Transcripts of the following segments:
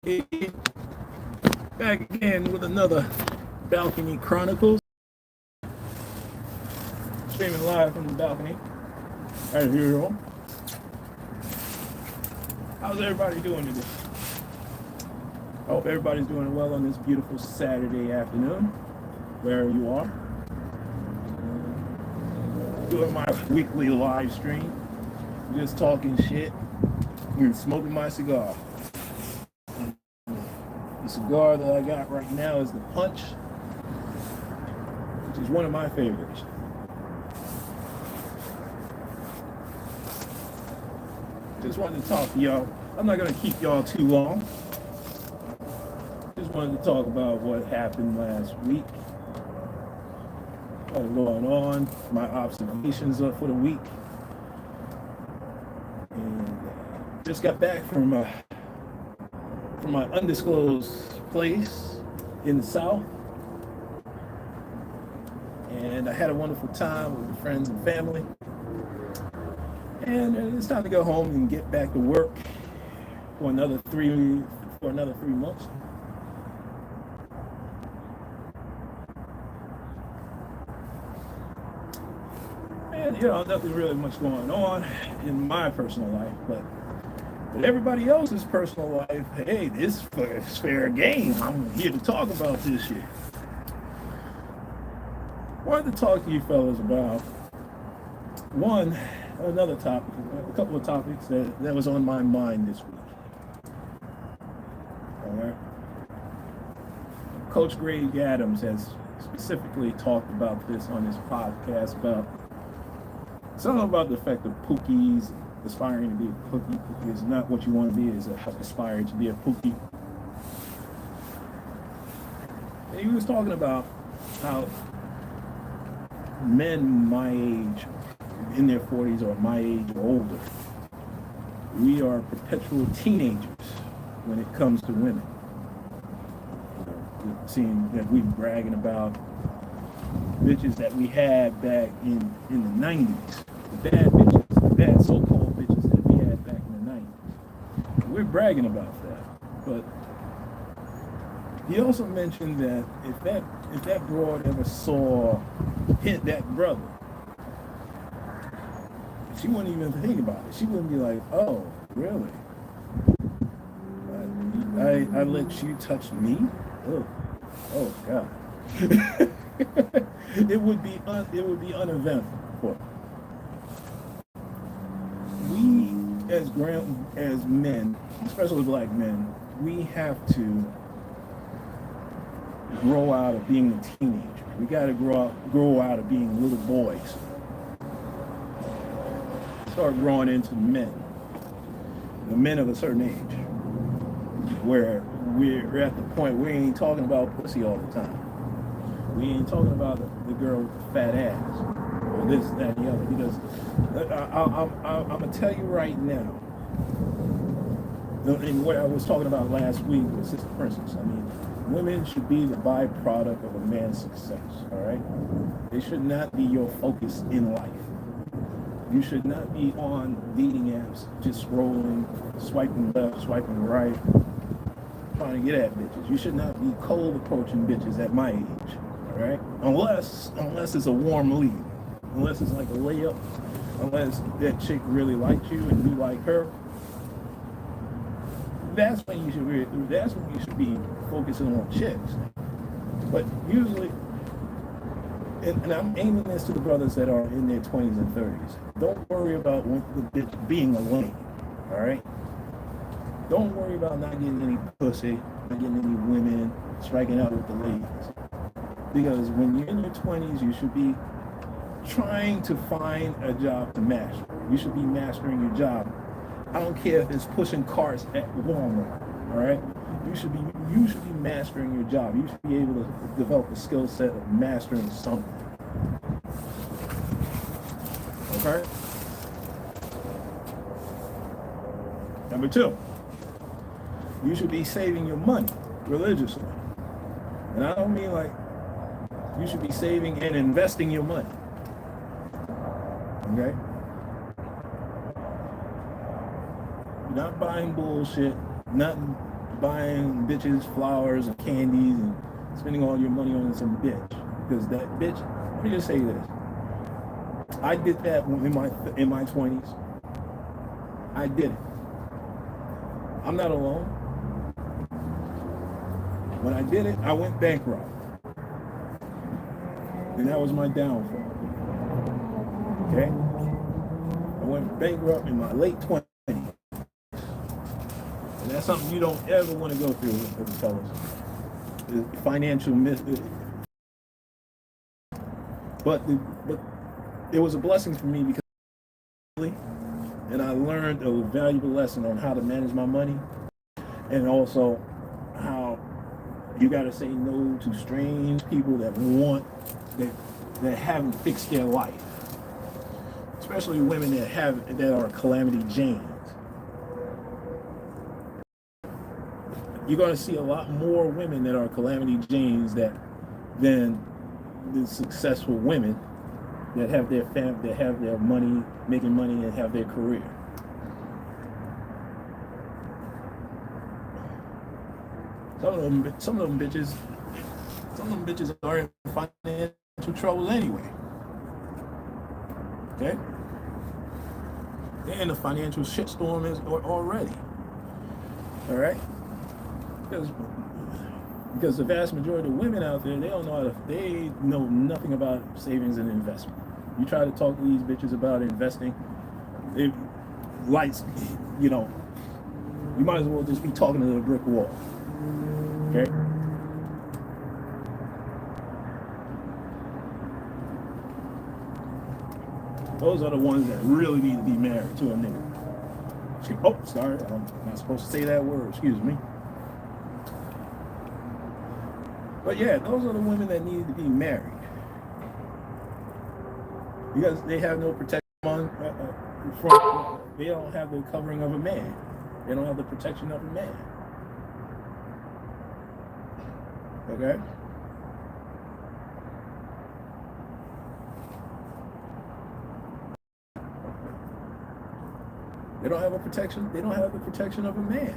Back again with another Balcony Chronicles. Streaming live from the balcony, as usual. How's everybody doing today? I hope everybody's doing well on this beautiful Saturday afternoon, wherever you are. Doing my weekly live stream, just talking shit and smoking my cigar. The cigar that I got right now is the Punch, which is one of my favorites. Just wanted to talk to y'all. I'm not going to keep y'all too long. Just wanted to talk about what happened last week. What's going on, my observations for the week. And just got back from my undisclosed place in the South. And I had a wonderful time with friends and family. And it's time to go home and get back to work for another three months. And nothing really much going on in my personal life, but everybody else's personal life, hey, this is fair game. I'm here to talk about this shit. I wanted to talk to you fellas about another topic, a couple of topics that was on my mind this week. All right. Coach Greg Adams has specifically talked about this on his podcast about something about the effect of Pookies aspiring to be a Pookie. Pookie is not what you want to be, is aspiring to be a Pookie. And he was talking about how men my age, in their 40s or my age or older, we are perpetual teenagers when it comes to women. Seeing that we're bragging about bitches that we had back in the 90s, the bad bitches, the bad so-called bitches that we had back in the 90s. We're bragging about that. But he also mentioned that if that broad ever saw that brother, she wouldn't even think about it. She wouldn't be like, oh, really? I let you touch me? Oh God. It would be uneventful for her. We as men, especially black men, we have to grow out of being a teenager. We got to grow out of being little boys. Start growing into men, the men of a certain age, where we're at the point we ain't talking about pussy all the time. We ain't talking about the girl with the fat ass, or this, that, and the other. Because I'm gonna tell you right now, and what I was talking about last week with Sister Princess. I mean, women should be the byproduct of a man's success. All right, they should not be your focus in life. You should not be on dating apps, just scrolling, swiping left, swiping right, trying to get at bitches. You should not be cold approaching bitches at my age, all right? Unless it's a warm lead, unless it's like a layup, unless that chick really likes you and you like her. That's when you should be focusing on chicks. But usually, and I'm aiming this to the brothers that are in their 20s and 30s. Don't worry about the bitch being a lame, all right? Don't worry about not getting any pussy, not getting any women, striking out with the ladies. Because when you're in your 20s, you should be trying to find a job to master. You should be mastering your job. I don't care if it's pushing carts at Walmart, all right? You should be mastering your job. You should be able to develop a skill set of mastering something. Okay? Number 2, you should be saving your money religiously. And I don't mean like you should be saving and investing your money. Okay? Not buying bullshit, not buying bitches flowers and candies and spending all your money on some bitch. Because that bitch, let me just say this. I did that in my 20s. I did it. I'm not alone. When I did it, I went bankrupt. And that was my downfall. Okay? I went bankrupt in my late 20s. And that's something you don't ever want to go through with the fellas. The financial but it was a blessing for me because and I learned a valuable lesson on how to manage my money, and also how you got to say no to strange people that haven't fixed their life, especially women that are Calamity Janes. You're going to see a lot more women that are Calamity Janes than the successful women that have their money, making money, and have their career. Some of them bitches are in financial trouble anyway. Okay, they're in a financial shitstorm already. All right, because the vast majority of women out there, they know nothing about savings and investment. You try to talk to these bitches about investing, you might as well just be talking to a brick wall. Okay? Those are the ones that really need to be married to a nigga. Oh, sorry, I'm not supposed to say that word, excuse me. But yeah, those are the women that need to be married. Because they have no protection they don't have the covering of a man. They don't have the protection of a man. Okay? They don't have a protection. They don't have the protection of a man.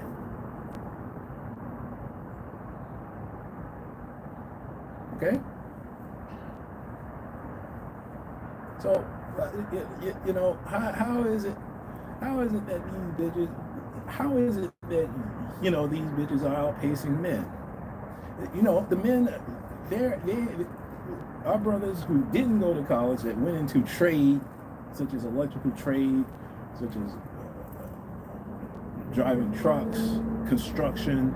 Okay? So, how is it that these bitches are outpacing men? The men, our brothers who didn't go to college, that went into trade, such as electrical trade, such as driving trucks, construction,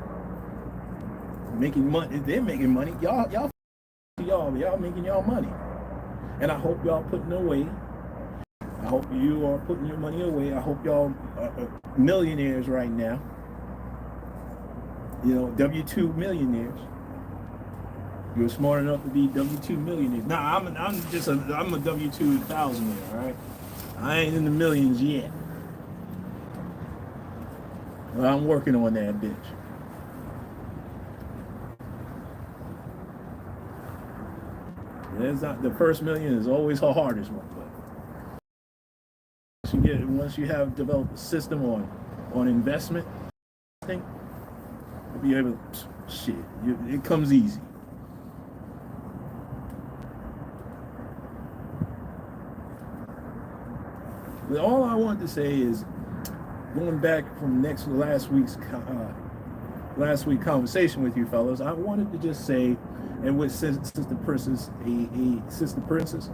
making money. They're making money. Y'all making y'all money. And I hope y'all putting away. I hope you are putting your money away. I hope y'all are millionaires right now. W-2 millionaires. You're smart enough to be W-2 millionaires. Nah, I'm a W-2 thousandaire, all right? I ain't in the millions yet. But I'm working on that bitch. The first million is always the hardest one, but once you have developed a system on investment, you'll be able to, it comes easy. But all I want to say is, going back from last week's conversation with you fellas, I wanted to just say, and with Sister Princess, Sister Princess,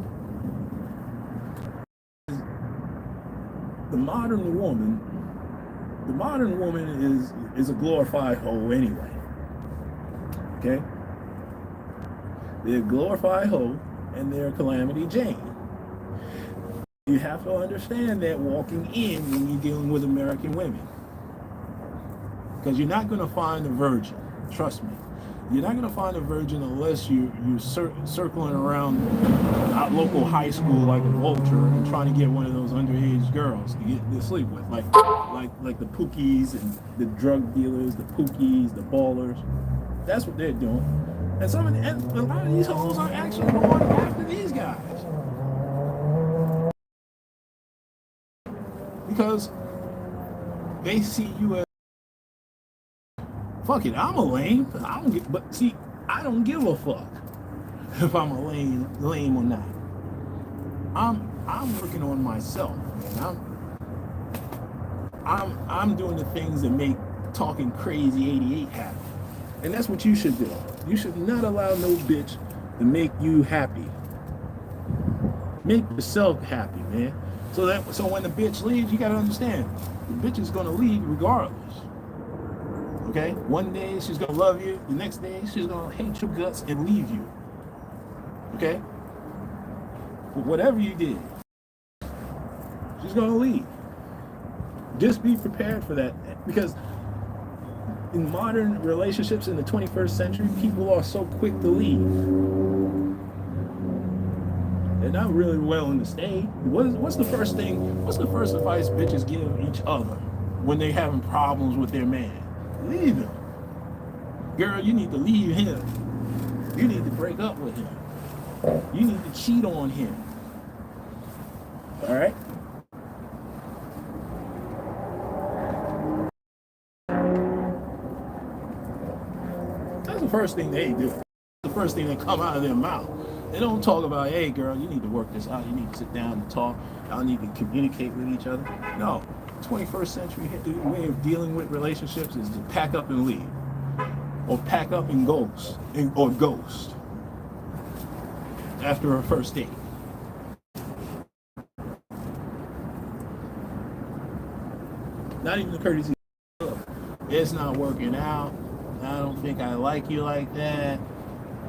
the modern woman is a glorified hoe anyway. Okay? They're a glorified hoe and they're a Calamity Jane. You have to understand that walking in when you're dealing with American women. Because you're not going to find a virgin. Trust me. You're not going to find a virgin unless you're circling around a local high school like a vulture and trying to get one of those underage girls to sleep with. Like the pookies and the drug dealers, the pookies, the ballers. That's what they're doing. And a lot of these hoes are actually going after these guys. Because they see you as fuck it, I'm a lame. But see, I don't give a fuck if I'm a lame or not. I'm working on myself, man. I'm doing the things that make talking crazy 88 happen. And that's what you should do. You should not allow no bitch to make you happy. Make yourself happy, man. So when the bitch leaves, you gotta understand, the bitch is gonna leave regardless. Okay? One day she's gonna love you, the next day she's gonna hate your guts and leave you. Okay? But whatever you did, she's gonna leave. Just be prepared for that, because in modern relationships in the 21st century, people are so quick to leave. They're not really willing to stay. What's the first advice bitches give each other when they're having problems with their man? Leave him. Girl, you need to leave him. You need to break up with him. You need to cheat on him. All right? That's the first thing they do. The first thing that come out of their mouth. They don't talk about, hey girl, you need to work this out. You need to sit down and talk. Y'all need to communicate with each other. No. 21st century way of dealing with relationships is to pack up and leave. Or pack up and ghost. Or ghost. After a first date. Not even the courtesy. It's not working out. I don't think I like you like that.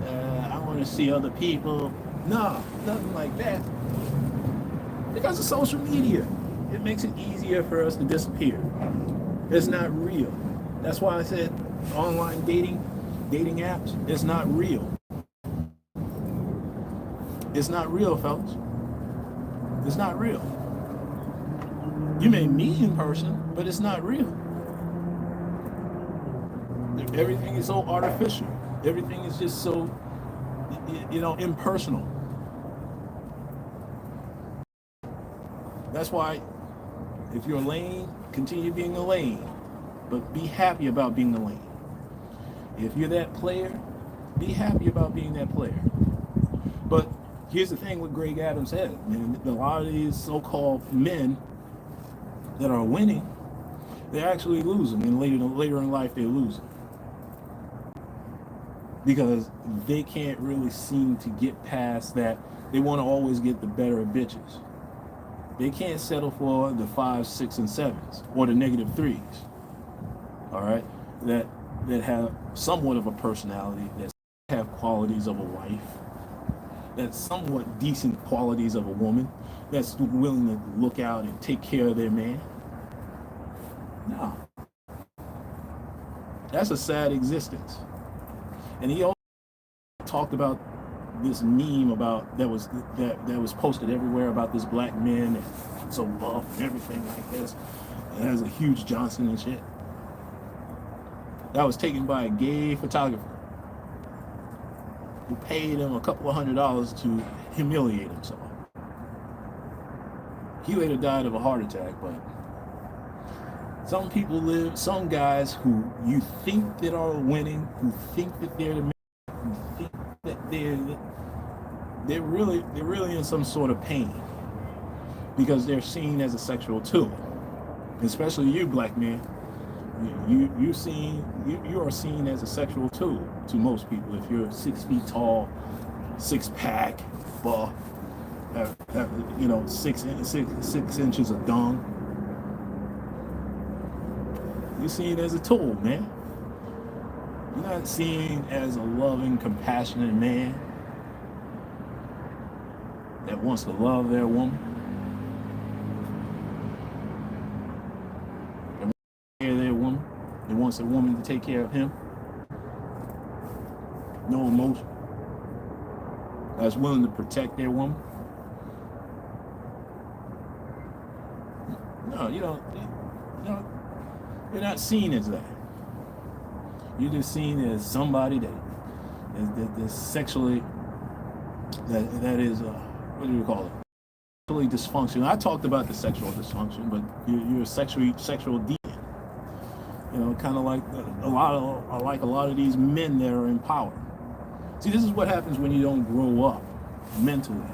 I want to see other people. No, nothing like that. Because of social media, it makes it easier for us to disappear. It's not real. That's why I said online dating apps, it's not real. It's not real, fellas. It's not real. You may meet in person, but it's not real. Everything is so artificial. Everything is just so, impersonal. That's why, if you're a lane, continue being a lane, but be happy about being a lane. If you're that player, be happy about being that player. But here's the thing with Greg Adams' head. And a lot of these so-called men that are winning, they're actually losing, and later in life they're losing. Because they can't really seem to get past that. They want to always get the better of bitches. They can't settle for the 5s, 6, and 7s or the -3s. All right, that have somewhat of a personality, that have qualities of a wife, that's somewhat decent qualities of a woman, that's willing to look out and take care of their man. No, that's a sad existence. And he also talked about this meme about that was posted everywhere about this black man and so buff and everything like this. It has a huge Johnson and shit. That was taken by a gay photographer who paid him a couple of $100s to humiliate himself. He later died of a heart attack, but some guys who you think that are winning, who think that they're the man, who think that they're really in some sort of pain because they're seen as a sexual tool. Especially you, black men, you are seen as a sexual tool to most people. If you're 6 feet tall, 6-pack, buff, have 6 inches of dung. You're seen as a tool, man. You're not seen as a loving, compassionate man that wants to love their woman. That wants to take care of their woman. That wants a woman to take care of him. No emotion. That's willing to protect their woman. No, you're not seen as that. You're just seen as somebody that is sexually, that is, what do you call it? Sexually dysfunctional. I talked about the sexual dysfunction, but you're a sexual deviant. kind of like a lot of these men that are in power. See, this is what happens when you don't grow up mentally.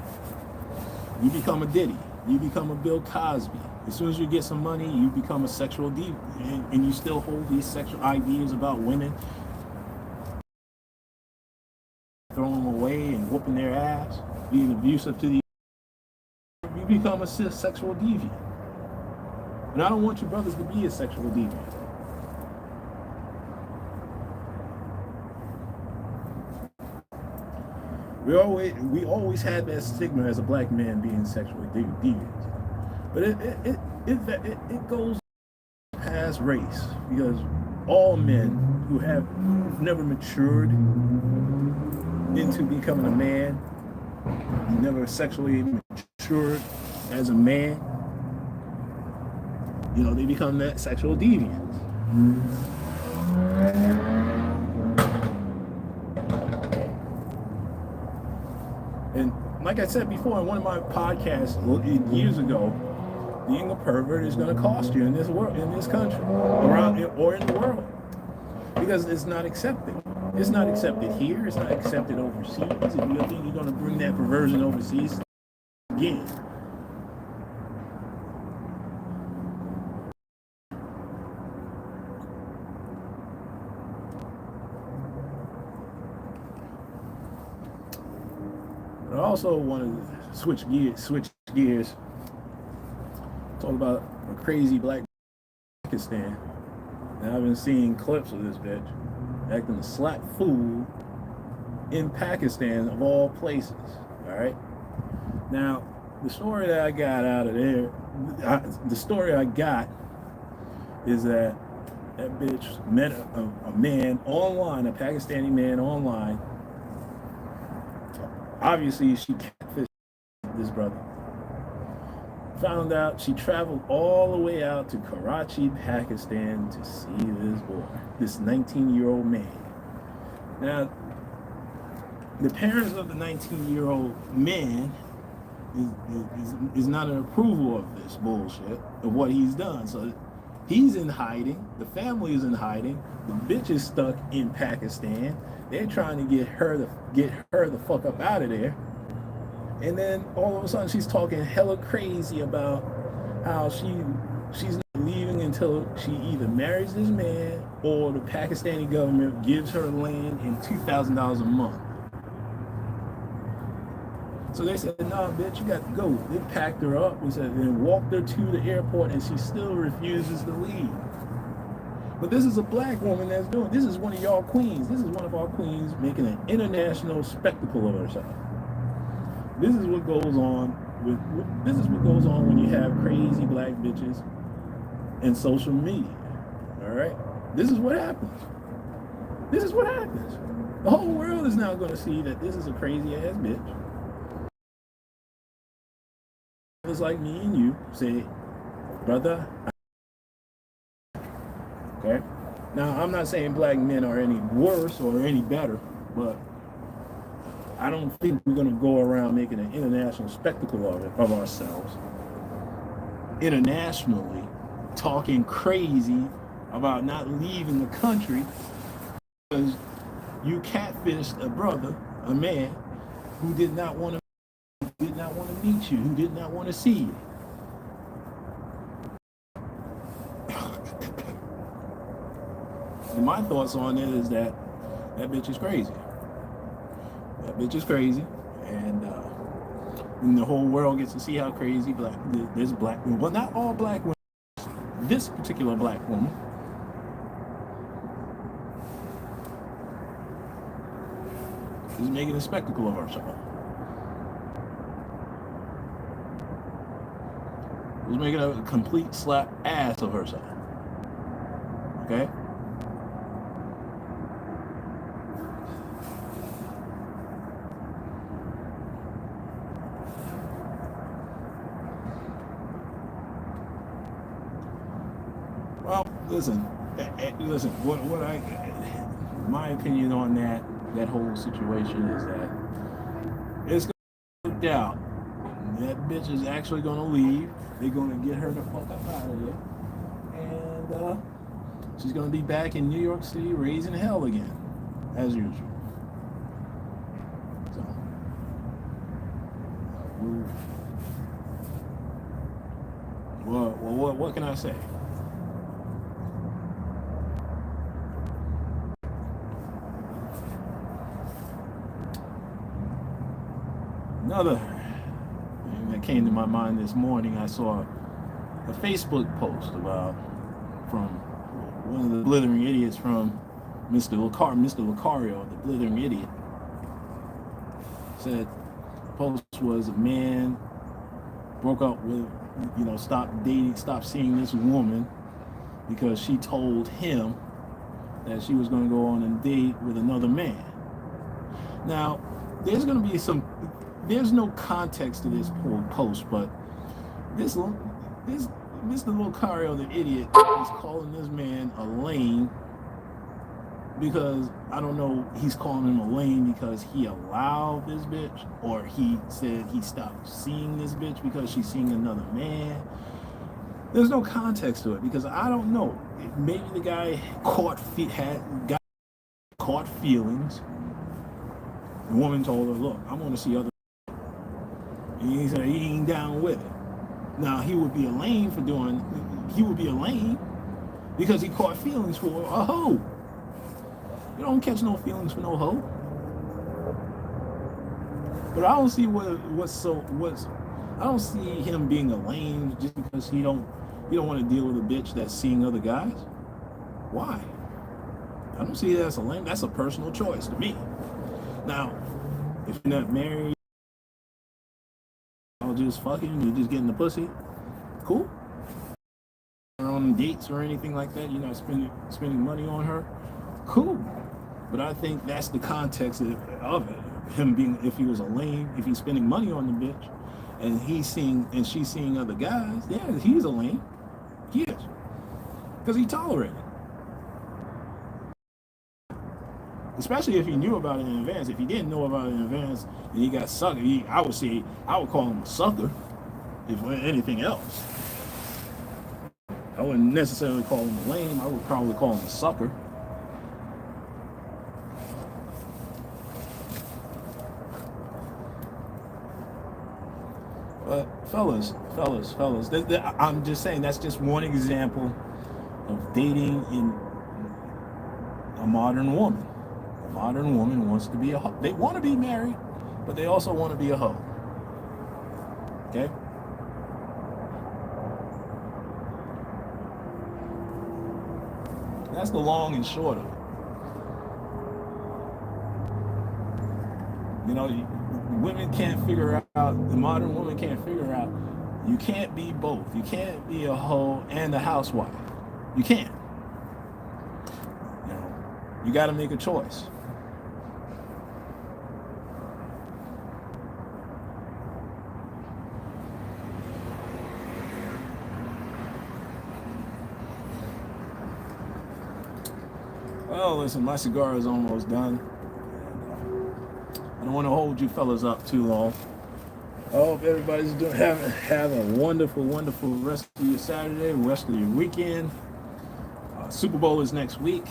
You become a Diddy. You become a Bill Cosby. As soon as you get some money, you become a sexual deviant, and you still hold these sexual ideas about women, throwing them away and whooping their ass, being abusive to the. You become a sexual deviant. And I don't want your brothers to be a sexual deviant. We always had that stigma as a black man being sexually deviant, but it goes past race, because all men who've never matured into becoming a man, never sexually matured as a man, they become that sexual deviant. And like I said before in one of my podcasts years ago, being a pervert is going to cost you in this world, in this country, or in the world, because it's not accepted. It's not accepted here. It's not accepted overseas. If you think you're going to bring that perversion overseas, again. I also want to switch gears, talk about a crazy black Pakistan. Now I've been seeing clips of this bitch acting a slap fool in Pakistan, of all places. All right. Now the story that I got out of there, the story I got is that bitch met a man online, a Pakistani man online. Obviously, she catfished this brother. Found out she traveled all the way out to Karachi, Pakistan to see this boy, this 19-year-old man. Now, the parents of the 19-year-old man is not in approval of this bullshit, of what he's done. So he's in hiding. The family is in hiding. The bitch is stuck in Pakistan. They're trying to get her the fuck up out of there. And then all of a sudden she's talking hella crazy about how she's not leaving until she either marries this man or the Pakistani government gives her land and $2,000 a month. So they said, nah, bitch, you got to go. They packed her up and walked her to the airport, and she still refuses to leave. But this is a black woman that's doing. This is one of y'all queens. This is one of our queens making an international spectacle of herself. This is what goes on when you have crazy black bitches in social media. All right, this is what happens. This is what happens. The whole world is now going to see that this is a crazy ass bitch. It's like me and you say, brother. Okay. Now, I'm not saying black men are any worse or any better, but I don't think we're going to go around making an international spectacle of ourselves, internationally, talking crazy about not leaving the country because you catfished a brother, a man, who did not want to meet you, who did not want to see you. And my thoughts on it is that bitch is crazy. That bitch is crazy, and the whole world gets to see how crazy this black woman, well, not all black women, this particular black woman, is making a spectacle of herself. Is making a complete slap ass of herself. Okay? Well, listen. What my opinion on that whole situation is that it's going to out. That bitch is actually going to leave. They're going to get her the fuck up out of there. And She's going to be back in New York City raising hell again, as usual. So, what can I say? Another thing that came to my mind this morning, I saw a Facebook post from one of the blithering idiots from Mr. Lucario, the blithering idiot. Said the post was a man broke up with, stopped seeing this woman because she told him that she was going to go on a date with another man. Now, there's no context to this post, but this Mr. Lucario, the idiot, is calling this man a lame because, I don't know, he's calling him a lame because he allowed this bitch, or he said he stopped seeing this bitch because she's seeing another man. There's no context to it because I don't know. Maybe the guy caught feelings. The woman told her, look, I want to see other. And he said he ain't down with it. Now, he would be a lame because he caught feelings for a hoe. You don't catch no feelings for no hoe. But I don't see I don't see him being a lame just because he don't want to deal with a bitch that's seeing other guys. Why? I don't see that as a lame. That's a personal choice to me. Now, if you're not married, I'll just fucking, you're just getting the pussy. Cool. Or on dates or anything like that, you're not spending money on her. Cool. But I think that's the context of it. Him being, if he was a lame, if he's spending money on the bitch, and she's seeing other guys, yeah, he's a lame. He is. Because he tolerated. Especially if he knew about it in advance. If he didn't know about it in advance and he got sucked, I would call him a sucker, if anything else. I wouldn't necessarily call him a lame. I would probably call him a sucker. But fellas, I'm just saying that's just one example of dating in a modern woman. A modern woman wants to be a hoe. They want to be married, but they also want to be a hoe. Okay? That's the long and short of it. Women can't figure out, the modern woman can't figure out, you can't be both. You can't be a hoe and a housewife. You can't. You got to make a choice. Well, listen, my cigar is almost done. I don't want to hold you fellas up too long. I hope everybody's have a wonderful, wonderful rest of your Saturday, rest of your weekend. Super Bowl is next week.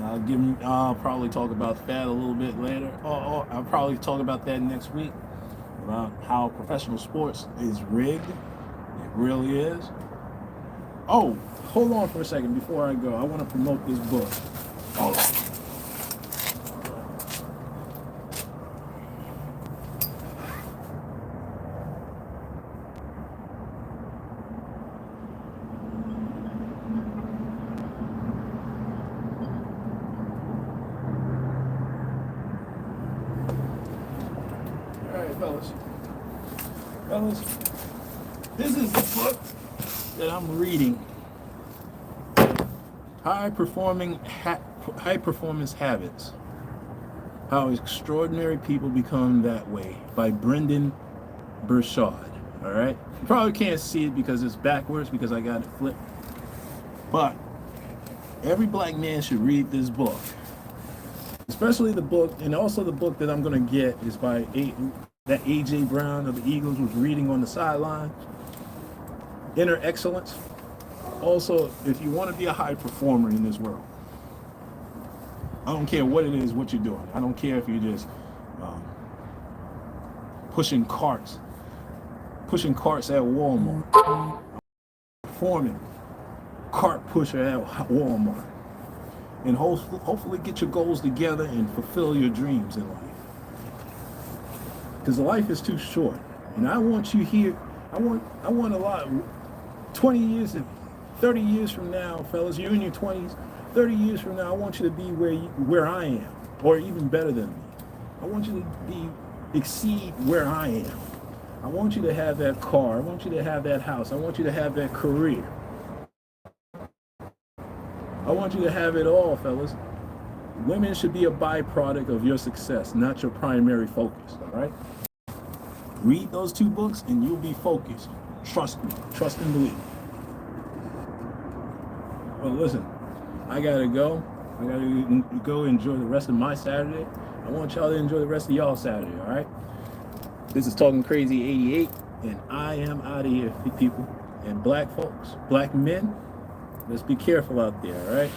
I'll probably talk about that a little bit later. I'll probably talk about that next week, about how professional sports is rigged. It really is. Oh, hold on for a second before I go. I want to promote this book. Hold on. Fellas, this is the book that I'm reading. High Performance Habits. How Extraordinary People Become That Way by Brendan Burchard. All right? You probably can't see it because it's backwards because I got it flipped. But every black man should read this book. Especially the book, and also the book that I'm going to get is by that A.J. Brown of the Eagles was reading on the sideline. Inner Excellence. Also, if you want to be a high performer in this world, I don't care what it is, what you're doing. I don't care if you're just pushing carts at Walmart, performing cart pusher at Walmart, and hopefully get your goals together and fulfill your dreams in life. Because life is too short, and I want you here. I want a lot. 20 years, 30 years from now, fellas, you're in your 20s. 30 years from now, I want you to be where I am, or even better than me. I want you to exceed where I am. I want you to have that car. I want you to have that house. I want you to have that career. I want you to have it all, fellas. Women should be a byproduct of your success, not your primary focus, all right? Read those 2 books and you'll be focused. Trust me. Trust and believe. Well, listen, I gotta go. I gotta go enjoy the rest of my Saturday. I want y'all to enjoy the rest of y'all Saturday, all right? This is Talking Crazy 88, and I am out of here, people. And black folks, black men, let's be careful out there, all right?